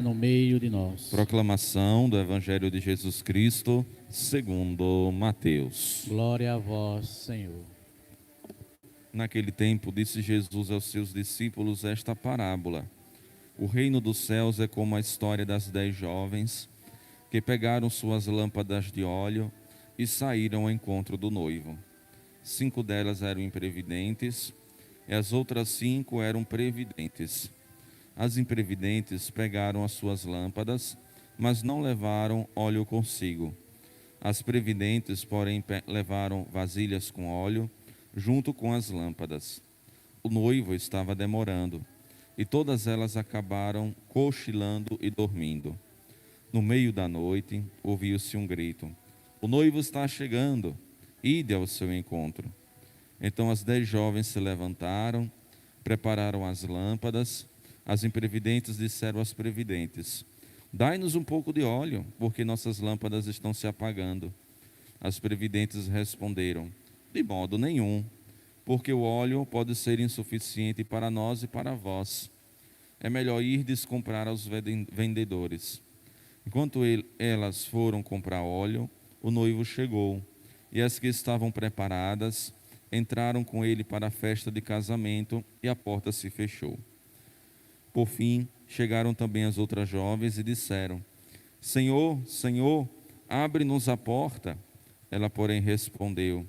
no meio de nós. Proclamação do Evangelho de Jesus Cristo, segundo Mateus. Glória a vós, Senhor. Naquele tempo, disse Jesus aos seus discípulos esta parábola: O reino dos céus é como a história das 10 jovens que pegaram suas lâmpadas de óleo e saíram ao encontro do noivo. 5 delas eram imprevidentes e as outras 5 eram previdentes. As imprevidentes pegaram as suas lâmpadas, mas não levaram óleo consigo. As previdentes, porém, levaram vasilhas com óleo, junto com as lâmpadas. O noivo estava demorando, e todas elas acabaram cochilando e dormindo. No meio da noite, ouviu-se um grito: O noivo está chegando, ide ao seu encontro. Então as 10 jovens se levantaram, prepararam as lâmpadas. As imprevidentes disseram às previdentes: Dai-nos um pouco de óleo, porque nossas lâmpadas estão se apagando. As previdentes responderam: De modo nenhum, porque o óleo pode ser insuficiente para nós e para vós. É melhor irdes comprar aos vendedores. Enquanto elas foram comprar óleo, o noivo chegou, e as que estavam preparadas entraram com ele para a festa de casamento, e a porta se fechou. Por fim, chegaram também as outras jovens e disseram: Senhor, Senhor, abre-nos a porta. Ela, porém, respondeu: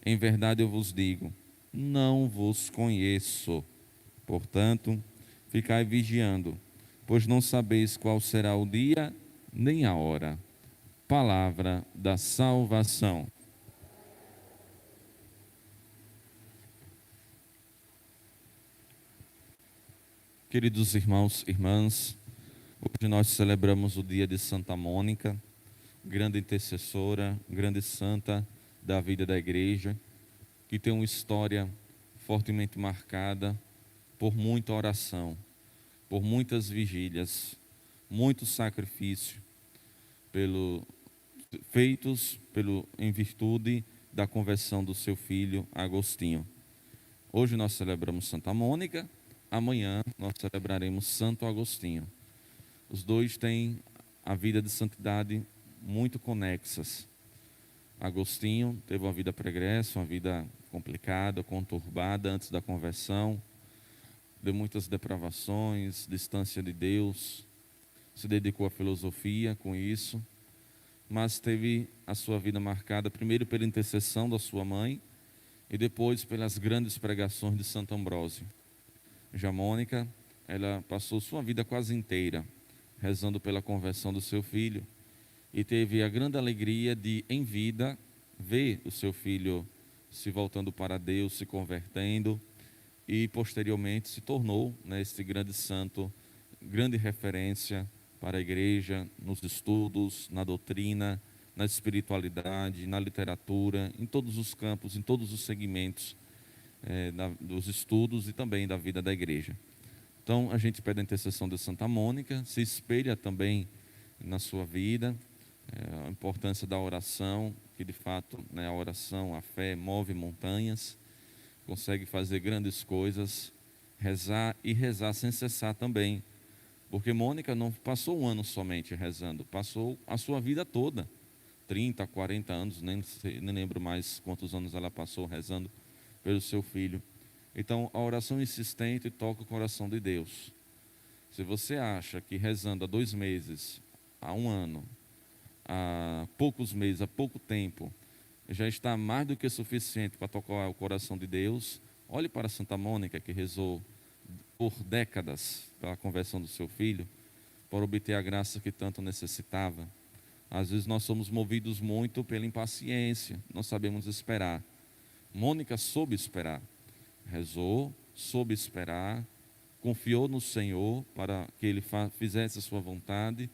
Em verdade eu vos digo, não vos conheço. Portanto, ficai vigiando, pois não sabeis qual será o dia nem a hora. Palavra da salvação. Queridos irmãos e irmãs, hoje nós celebramos o dia de Santa Mônica, grande intercessora, grande santa da vida da igreja, que tem uma história fortemente marcada por muita oração, por muitas vigílias, muito sacrifício, em virtude da conversão do seu filho Agostinho. Hoje nós celebramos Santa Mônica, amanhã nós celebraremos Santo Agostinho. Os dois têm a vida de santidade muito conexas. Agostinho teve uma vida pregressa, uma vida complicada, conturbada antes da conversão, de muitas depravações, distância de Deus, se dedicou à filosofia com isso, mas teve a sua vida marcada primeiro pela intercessão da sua mãe e depois pelas grandes pregações de Santo Ambrósio. Já Mônica, ela passou sua vida quase inteira rezando pela conversão do seu filho e teve a grande alegria de, em vida, ver o seu filho se voltando para Deus, se convertendo e posteriormente se tornou, este grande santo, grande referência para a igreja nos estudos, na doutrina, na espiritualidade, na literatura, em todos os campos, em todos os segmentos dos estudos e também da vida da igreja. Então, a gente pede a intercessão de Santa Mônica, se espelha também na sua vida, a importância da oração, que de fato, a oração, a fé move montanhas, consegue fazer grandes coisas, rezar e rezar sem cessar também, porque Mônica não passou um ano somente rezando, passou a sua vida toda, 30, 40 anos, nem lembro mais quantos anos ela passou rezando pelo seu filho. Então, a oração insistente toca o coração de Deus. Se você acha que rezando há 2 meses, há 1 ano, há poucos meses, há pouco tempo, já está mais do que suficiente para tocar o coração de Deus, olhe para Santa Mônica, que rezou por décadas pela conversão do seu filho, para obter a graça que tanto necessitava. Às vezes nós somos movidos muito pela impaciência, não sabemos esperar. Mônica soube esperar, rezou, soube esperar, confiou no Senhor para que Ele fizesse a sua vontade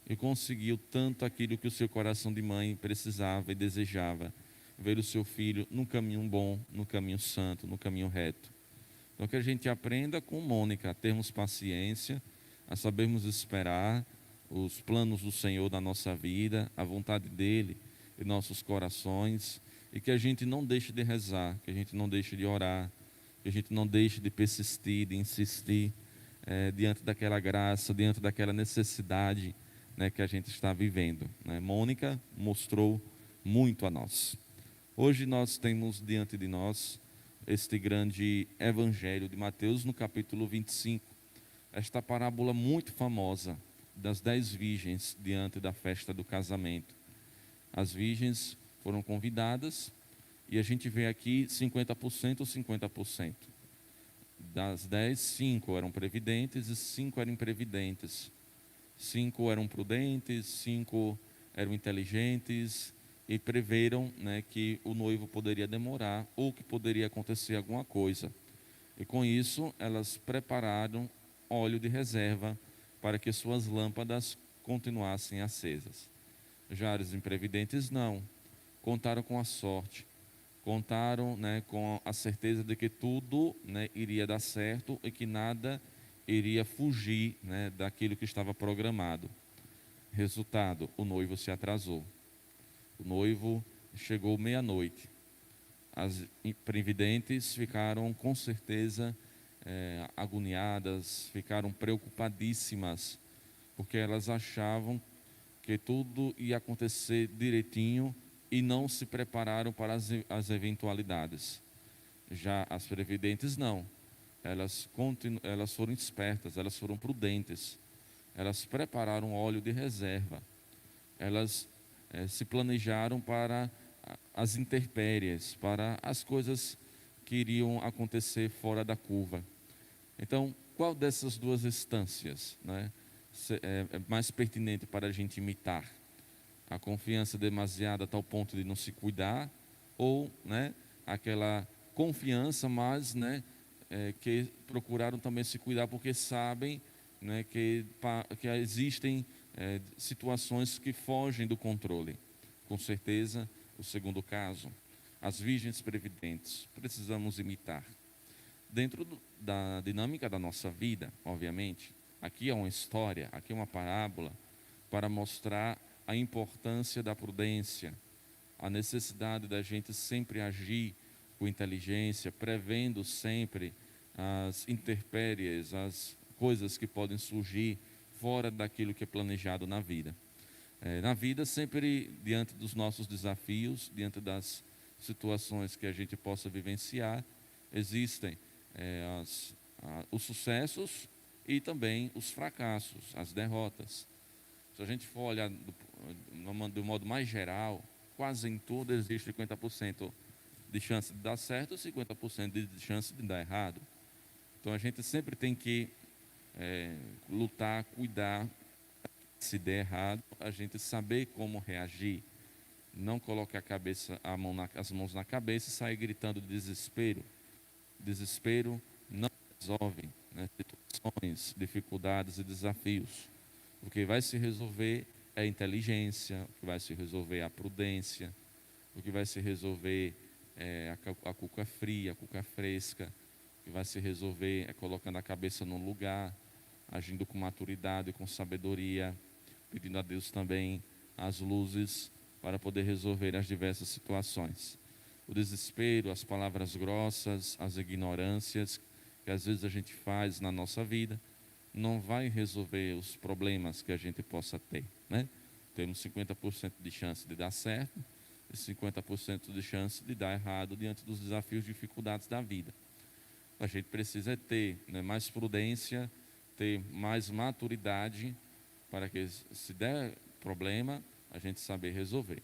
e conseguiu tanto aquilo que o seu coração de mãe precisava e desejava, ver o seu filho no caminho bom, no caminho santo, no caminho reto. Então que a gente aprenda com Mônica a termos paciência, a sabermos esperar os planos do Senhor na nossa vida, a vontade dEle em nossos corações, e que a gente não deixe de rezar, que a gente não deixe de orar, que a gente não deixe de persistir, de insistir diante daquela graça, diante daquela necessidade, né, que a gente está vivendo, né? Mônica mostrou muito a nós. Hoje nós temos diante de nós este grande evangelho de Mateus, no capítulo 25, esta parábola muito famosa das 10 virgens diante da festa do casamento. As virgens foram convidadas e a gente vê aqui 50% ou 50%. Das 10, 5 eram previdentes e 5 eram imprevidentes. 5 eram prudentes, 5 eram inteligentes e preveram, né, que o noivo poderia demorar ou que poderia acontecer alguma coisa. E com isso, elas prepararam óleo de reserva para que suas lâmpadas continuassem acesas. Já os imprevidentes não, contaram com a sorte, contaram, né, com a certeza de que tudo, né, iria dar certo e que nada iria fugir, né, daquilo que estava programado. Resultado, o noivo se atrasou. O noivo chegou meia-noite. As imprevidentes ficaram com certeza agoniadas, ficaram preocupadíssimas, porque elas achavam que tudo ia acontecer direitinho e não se prepararam para as eventualidades. Já as previdentes não, elas foram espertas, elas foram prudentes, elas prepararam óleo de reserva, elas se planejaram para as intempéries, para as coisas que iriam acontecer fora da curva. Então, qual dessas duas instâncias, né, é mais pertinente para a gente imitar? A confiança demasiada a tal ponto de não se cuidar, ou, né, aquela confiança, mas, né, que procuraram também se cuidar porque sabem, né, que existem situações que fogem do controle. Com certeza, o segundo caso, as virgens previdentes, precisamos imitar. Dentro da dinâmica da nossa vida, obviamente, aqui é uma história, aqui é uma parábola para mostrar a importância da prudência, a necessidade da gente sempre agir com inteligência, prevendo sempre as intempéries, as coisas que podem surgir fora daquilo que é planejado na vida. Na vida, sempre diante dos nossos desafios, diante das situações que a gente possa vivenciar, existem os sucessos e também os fracassos, as derrotas. Se a gente for olhar do modo mais geral, quase em tudo existe 50% de chance de dar certo e 50% de chance de dar errado. Então a gente sempre tem que lutar, cuidar, se der errado, a gente saber como reagir, não colocar as mãos na cabeça e sair gritando de desespero. Desespero não resolve, né, situações, dificuldades e desafios. O que vai se resolver é a inteligência, o que vai se resolver é a prudência, o que vai se resolver é a cuca fria, a cuca fresca, o que vai se resolver é colocando a cabeça no lugar, agindo com maturidade, com sabedoria, pedindo a Deus também as luzes para poder resolver as diversas situações. O desespero, as palavras grossas, as ignorâncias que às vezes a gente faz na nossa vida, não vai resolver os problemas que a gente possa ter, né? Temos 50% de chance de dar certo e 50% de chance de dar errado diante dos desafios e dificuldades da vida. A gente precisa ter, né, mais prudência, ter mais maturidade para que, se der problema, a gente saber resolver.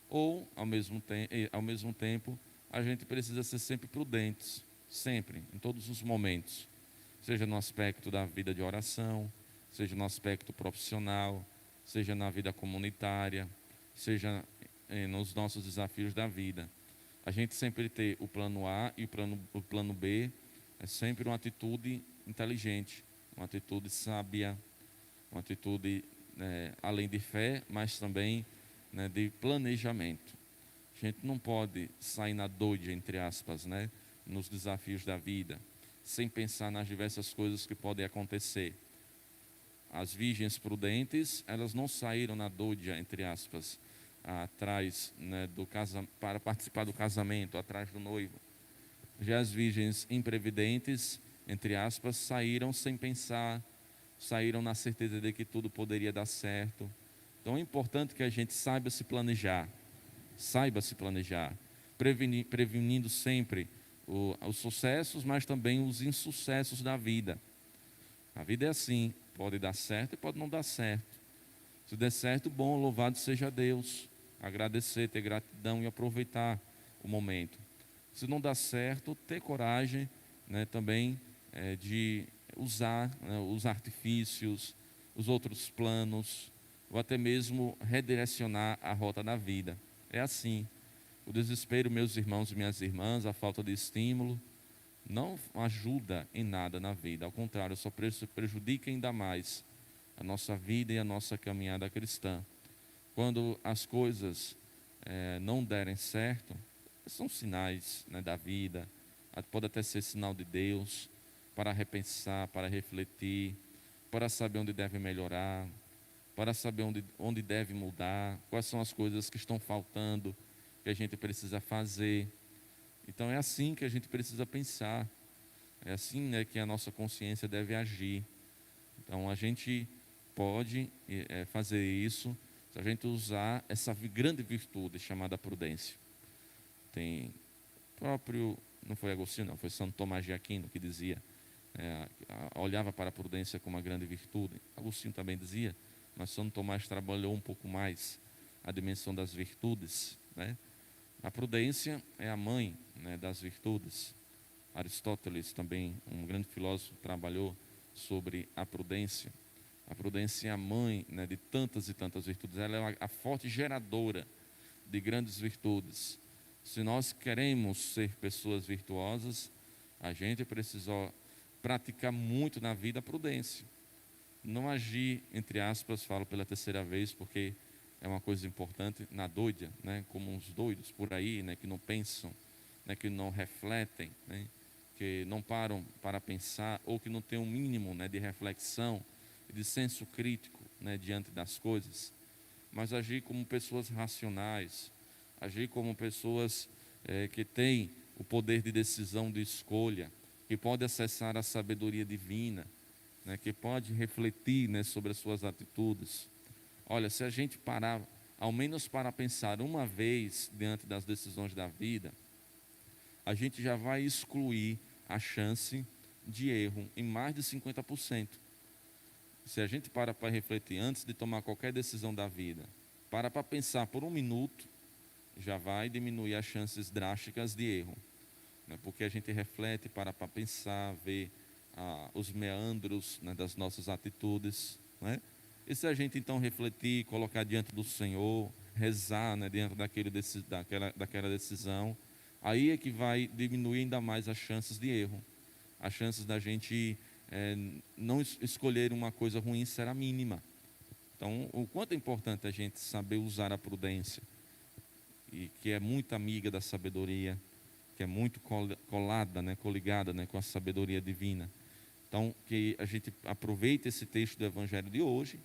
Ou, ao mesmo tempo, a gente precisa ser sempre prudentes, sempre, em todos os momentos, seja no aspecto da vida de oração, seja no aspecto profissional, seja na vida comunitária, seja nos nossos desafios da vida. A gente sempre ter o plano A e o plano B, é sempre uma atitude inteligente, uma atitude sábia, uma atitude além de fé, mas também, né, de planejamento. A gente não pode sair na doide, entre aspas, né, nos desafios da vida, sem pensar nas diversas coisas que podem acontecer. As virgens prudentes, elas não saíram na doide, entre aspas, atrás, né, para participar do casamento, atrás do noivo. Já as virgens imprevidentes, entre aspas, saíram sem pensar, saíram na certeza de que tudo poderia dar certo. Então é importante que a gente saiba se planejar, prevenindo sempre os sucessos, mas também os insucessos da vida. A vida é assim, pode dar certo e pode não dar certo. Se der certo, bom, louvado seja Deus, agradecer, ter gratidão e aproveitar o momento. Se não dá certo, ter coragem, né, também de usar, né, os artifícios, os outros planos, ou até mesmo redirecionar a rota da vida. É assim. O desespero, meus irmãos e minhas irmãs, a falta de estímulo, não ajuda em nada na vida. Ao contrário, só prejudica ainda mais a nossa vida e a nossa caminhada cristã. Quando as coisas não derem certo, são sinais, né, da vida, pode até ser sinal de Deus, para repensar, para refletir, para saber onde deve melhorar, para saber onde deve mudar, quais são as coisas que estão faltando, que a gente precisa fazer. Então é assim que a gente precisa pensar, é assim, né, que a nossa consciência deve agir. Então a gente pode fazer isso se a gente usar essa grande virtude chamada prudência. Tem próprio, não foi Agostinho, não, foi Santo Tomás de Aquino que dizia, olhava para a prudência como uma grande virtude. Agostinho também dizia, mas Santo Tomás trabalhou um pouco mais a dimensão das virtudes, né? A prudência é a mãe, né, das virtudes. Aristóteles também, um grande filósofo, trabalhou sobre a prudência. A prudência é a mãe, né, de tantas e tantas virtudes. Ela é a forte geradora de grandes virtudes. Se nós queremos ser pessoas virtuosas, a gente precisa praticar muito na vida a prudência. Não agir, entre aspas, falo pela terceira vez, porque é uma coisa importante, na doida, né, como uns doidos por aí, né, que não pensam, né, que não refletem, né, que não param para pensar, ou que não têm um mínimo, né, de reflexão, de senso crítico, né, diante das coisas. Mas agir como pessoas racionais, agir como pessoas que têm o poder de decisão, de escolha, que pode acessar a sabedoria divina, né, que pode refletir, né, sobre as suas atitudes. Olha, se a gente parar, ao menos para pensar uma vez diante das decisões da vida, a gente já vai excluir a chance de erro em mais de 50%. Se a gente para refletir antes de tomar qualquer decisão da vida, para pensar por um minuto, já vai diminuir as chances drásticas de erro, né? Porque a gente reflete para pensar, ver os meandros, né, das nossas atitudes, né? E se a gente então refletir, colocar diante do Senhor, rezar, né, diante daquela decisão, aí é que vai diminuir ainda mais as chances de erro. As chances da gente não escolher uma coisa ruim será mínima. Então, o quanto é importante a gente saber usar a prudência, e que é muito amiga da sabedoria, que é muito colada, né, coligada, né, com a sabedoria divina. Então, que a gente aproveite esse texto do Evangelho de hoje,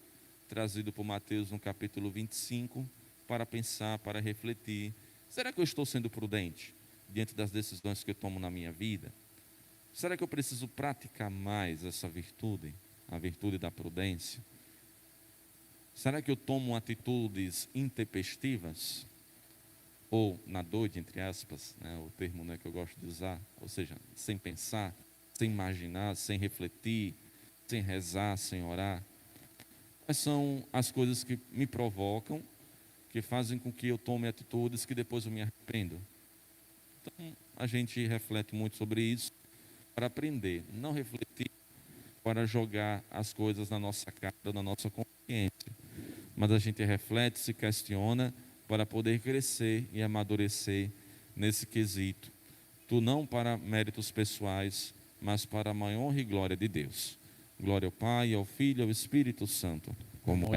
trazido por Mateus no capítulo 25, para pensar, para refletir. Será que eu estou sendo prudente diante das decisões que eu tomo na minha vida? Será que eu preciso praticar mais essa virtude, a virtude da prudência? Será que eu tomo atitudes intempestivas? Ou na doide, entre aspas, né, o termo, né, que eu gosto de usar, ou seja, sem pensar, sem imaginar, sem refletir, sem rezar, sem orar. Quais são as coisas que me provocam, que fazem com que eu tome atitudes que depois eu me arrependo? Então, a gente reflete muito sobre isso para aprender, não refletir para jogar as coisas na nossa cara, na nossa consciência, mas a gente reflete, se questiona para poder crescer e amadurecer nesse quesito. Tu não para méritos pessoais, mas para a maior honra e glória de Deus. Glória ao Pai, ao Filho e ao Espírito Santo, como